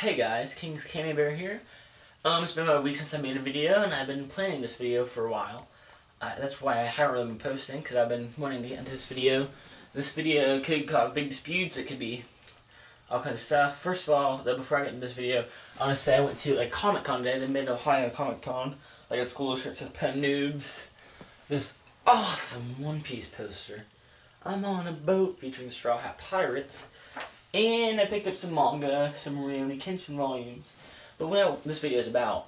Hey guys, KiNgZcAmMyBeAr here. It's been about a week since I made a video, and I've been planning this video for a while. That's why I haven't really been posting, because I've been wanting to get into this video. This video could cause big disputes, it could be all kinds of stuff. First of all, though, before I get into this video, I want to say I went to a Comic-Con day, the Mid-Ohio Comic-Con. I got a school shirt that says Pen Noobs. This awesome One Piece poster. I'm on a boat featuring Straw Hat Pirates. And I picked up some manga, some Kenshin volumes. But what this video is about,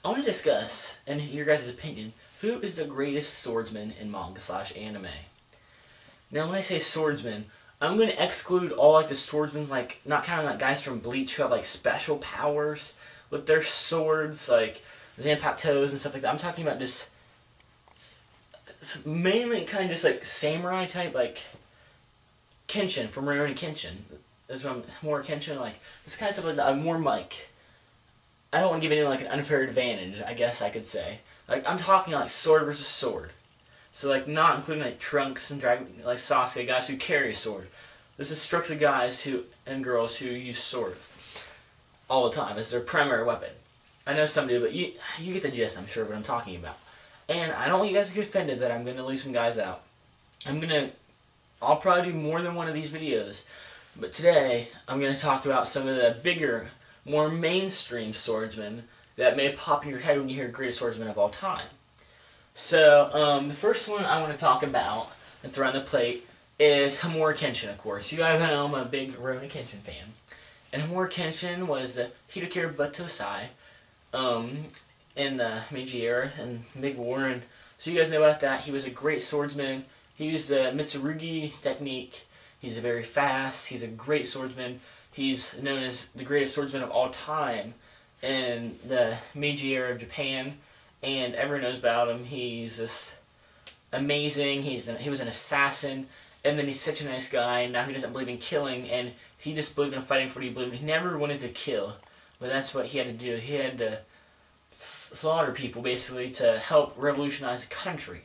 I want to discuss, and your guys' opinion, who is the greatest swordsman in manga/anime. Now when I say swordsman, I'm going to exclude all like the swordsmen, like not counting like guys from Bleach who have like special powers with their swords, like Zanpakutos and stuff like that. I'm talking about just mainly kind of just like samurai type, like Kenshin from Kenshin. This one more Kenshin, like this kind of stuff like that. I'm more like, I don't want to give anyone like an unfair advantage, I guess I could say. Like I'm talking like sword versus sword. So like not including like Trunks and like Sasuke, guys who carry a sword. This is strictly guys and girls who use swords all the time as their primary weapon. I know some do, but you get the gist, I'm sure, what I'm talking about. And I don't want you guys to get offended that I'm going to leave some guys out. I'll probably do more than one of these videos. But today, I'm going to talk about some of the bigger, more mainstream swordsmen that may pop in your head when you hear greatest swordsman of all time. So, the first one I want to talk about and throw on the plate is Homura Kenshin, of course. You guys know I'm a big Rurouni Kenshin fan. And Homura Kenshin was the Hitokiri Batosai in the Meiji era and Big War. And so you guys know about that. He was a great swordsman. He used the Mitsurugi technique. He's very fast. He's a great swordsman. He's known as the greatest swordsman of all time in the Meiji era of Japan, and everyone knows about him. He's just amazing. He was an assassin, and then he's such a nice guy. And now he doesn't believe in killing, and he just believed in fighting for what he believed in. He never wanted to kill, but that's what he had to do. He had to slaughter people basically to help revolutionize the country.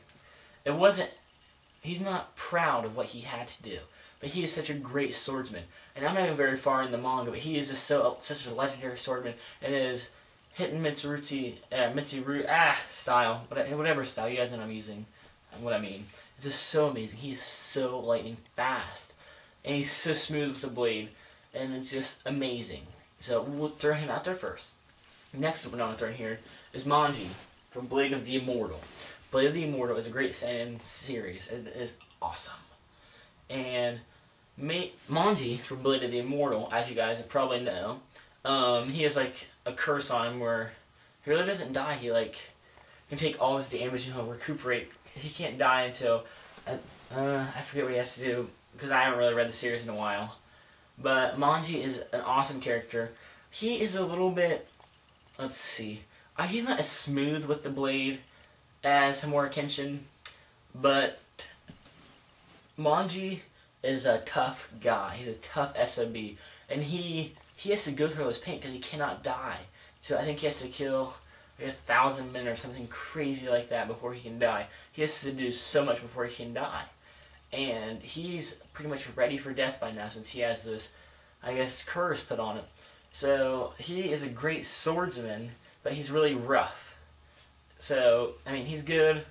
He's not proud of what he had to do. But he is such a great swordsman. And I'm not even very far in the manga, but he is just such a legendary swordsman. And is hitting Mitsuru style, whatever style, you guys know what I'm using, what I mean. It's just so amazing. He's so lightning fast. And he's so smooth with the blade. And it's just amazing. So we'll throw him out there first. Next one I want to throw in here is Manji from Blade of the Immortal. Blade of the Immortal is a great series. It is awesome. And Manji from Blade of the Immortal, as you guys probably know, he has like a curse on him where he really doesn't die. He like can take all his damage and he'll recuperate. He can't die until I forget what he has to do because I haven't really read the series in a while. But Manji is an awesome character. He is a little bit, let's see, he's not as smooth with the blade as Homura Kenshin, but Manji is a tough guy. He's a tough SOB. And he has to go through all his pain because he cannot die. So I think he has to kill like 1,000 men or something crazy like that before he can die. He has to do so much before he can die. And he's pretty much ready for death by now since he has this, I guess, curse put on him. So he is a great swordsman, but he's really rough. So, I mean, he's good,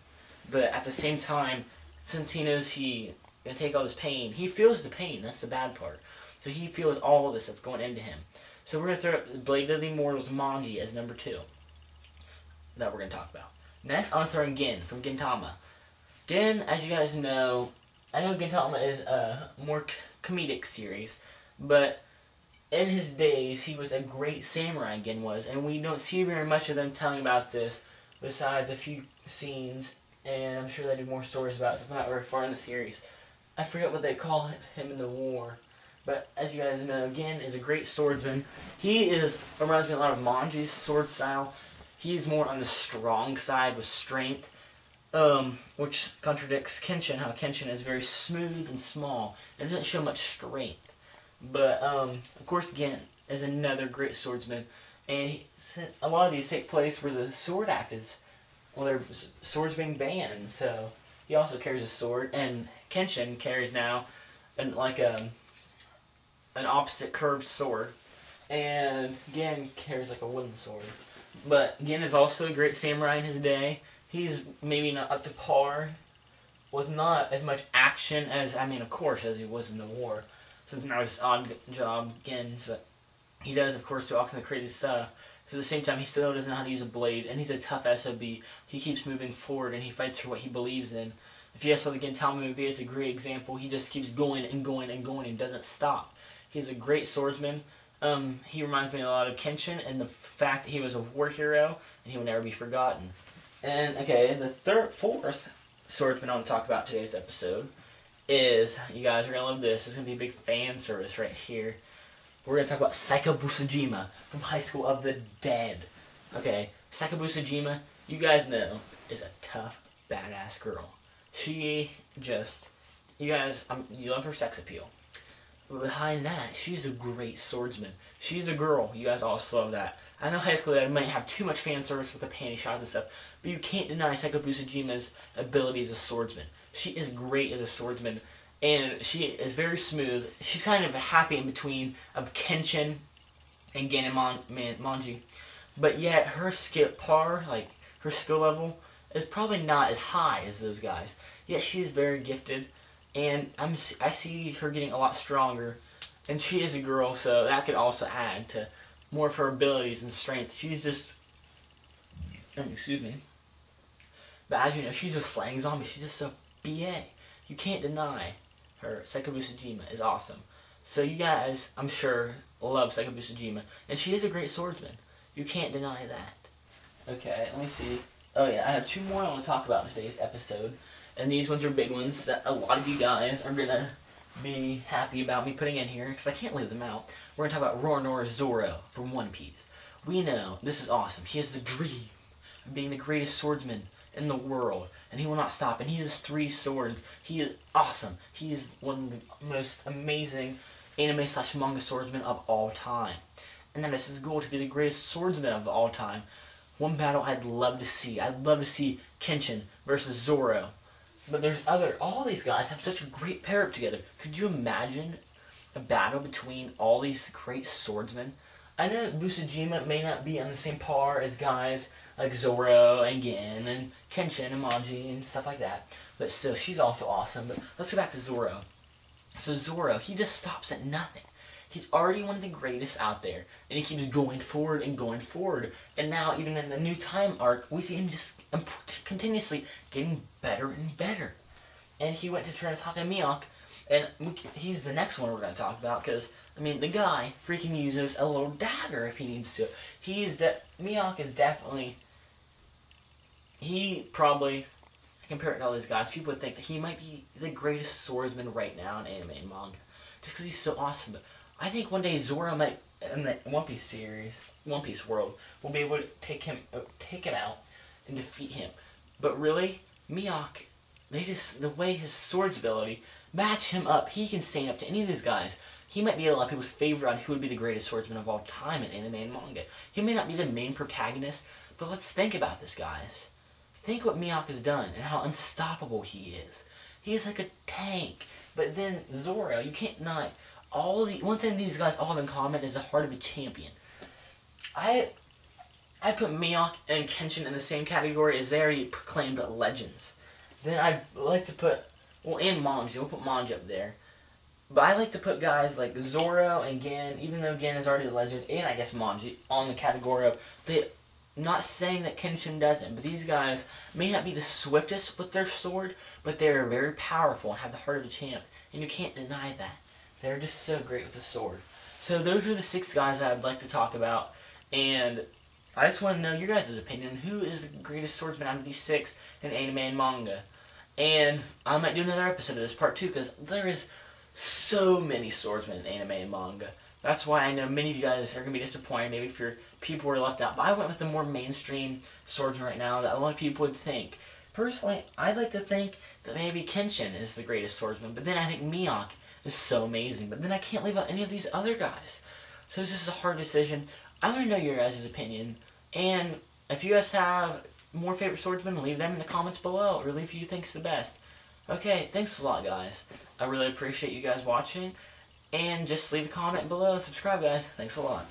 but at the same time, since he knows he going to take all this pain, he feels the pain. That's the bad part. So he feels all this that's going into him. So we're going to throw Blade of the Immortal's Manji as number 2 that we're going to talk about. Next, I'm going to throw in Gin from Gintama. Gin, as you guys know, I know Gintama is a more comedic series, but in his days, he was a great samurai, Gin was, and we don't see very much of them telling about this besides a few scenes, and I'm sure they do more stories about it, so it's not very far in the series. I forget what they call him in the war, but as you guys know, Gin is a great swordsman. He reminds me a lot of Manji's sword style. He's more on the strong side with strength, which contradicts Kenshin, how Kenshin is very smooth and small, and doesn't show much strength. But, of course, Gin is another great swordsman, and a lot of these take place where the sword act is, well, their swords being banned, so he also carries a sword, and Kenshin carries now an opposite curved sword, And Gin carries like a wooden sword. But Gin is also a great samurai in his day. He's maybe not up to par with not as much action as, I mean, of course, as he was in the war. So now it's odd job Gin. So he does, of course, do all kinds of crazy stuff. So at the same time, he still doesn't know how to use a blade, and he's a tough SOB. He keeps moving forward, and he fights for what he believes in. If you guys saw the KiNgZcAmMyBeAr, it's a great example. He just keeps going and going and going and doesn't stop. He's a great swordsman. He reminds me a lot of Kenshin, and the fact that he was a war hero, and he will never be forgotten. And, okay, the fourth swordsman I want to talk about today's episode is, you guys are going to love this. It's going to be a big fan service right here. We're going to talk about Sakabusujima from High School of the Dead. Okay, Sakabusujima, you guys know, is a tough, badass girl. She just, you guys, you love her sex appeal. But behind that, she's a great swordsman. She's a girl. You guys also love that. I know High School of the Dead might have too much fan service with the panty shots and stuff, but you can't deny Sakabusujima's ability as a swordsman. She is great as a swordsman. And she is very smooth. She's kind of happy in between of Kenshin and Gin and Manji. But yet her skill her skill level is probably not as high as those guys. Yet she is very gifted. And I see her getting a lot stronger. And she is a girl, so that could also add to more of her abilities and strengths. She's just, excuse me. But as you know, she's a slaying zombie. She's just a BA. You can't deny her. Sakabusujima is awesome. So you guys, I'm sure, love Sakabusujima. And she is a great swordsman. You can't deny that. Okay, let me see. Oh yeah, I have two more I want to talk about in today's episode. And these ones are big ones that a lot of you guys are going to be happy about me putting in here, because I can't leave them out. We're going to talk about Roronoa Zoro from One Piece. We know, this is awesome. He has the dream of being the greatest swordsman in the world, and he will not stop. And he uses 3 swords. He is awesome. He is one of the most amazing anime/manga swordsmen of all time. And that is his goal, to be the greatest swordsman of all time. One battle I'd love to see. I'd love to see Kenshin versus Zoro. But there's all these guys have such a great pair up together. Could you imagine a battle between all these great swordsmen? I know that Busujima may not be on the same par as guys like Zoro and Gin and Kenshin and Manji and stuff like that. But still, she's also awesome. But let's go back to Zoro. So Zoro, he just stops at nothing. He's already one of the greatest out there. And he keeps going forward and going forward. And now, even in the new time arc, we see him just continuously getting better and better. And he went to try to talk to Mihawk. And he's the next one we're going to talk about. Because, I mean, the guy freaking uses a little dagger if he needs to. Mihawk is definitely... He probably, compared to all these guys, people would think that he might be the greatest swordsman right now in anime and manga. Just because he's so awesome. But I think one day Zoro might, in the One Piece series, One Piece world, will be able to take him out and defeat him. But really, Mihawk, the way his swords ability match him up. He can stand up to any of these guys. He might be a lot of people's favorite on who would be the greatest swordsman of all time in anime and manga. He may not be the main protagonist, but let's think about this, guys. Think what Mihawk has done and how unstoppable he is. He's like a tank. But then Zoro, you can't deny, one thing these guys all have in common is the heart of a champion. I put Mihawk and Kenshin in the same category as they already proclaimed legends. Then I'd like to put, and Manji, we'll put Manji up there. But I like to put guys like Zoro and Gin, even though Gin is already a legend, and I guess Manji, on the category of, not saying that Kenshin doesn't, but these guys may not be the swiftest with their sword, but they're very powerful and have the heart of a champ. And you can't deny that. They're just so great with the sword. So those are the 6 guys I would like to talk about. And I just want to know your guys' opinion. Who is the greatest swordsman out of these 6 in anime and manga? And I might do another episode of this part 2, because there is so many swordsmen in anime and manga. That's why I know many of you guys are going to be disappointed, maybe if your people were left out. But I went with the more mainstream swordsman right now that a lot of people would think. Personally, I'd like to think that maybe Kenshin is the greatest swordsman, but then I think Mihawk is so amazing. But then I can't leave out any of these other guys. So it's just a hard decision. I want to know your guys' opinion. And if you guys have more favorite swordsmen, leave them in the comments below, or leave who you think's the best. Okay, thanks a lot, guys. I really appreciate you guys watching. And just leave a comment below. Subscribe, guys. Thanks a lot.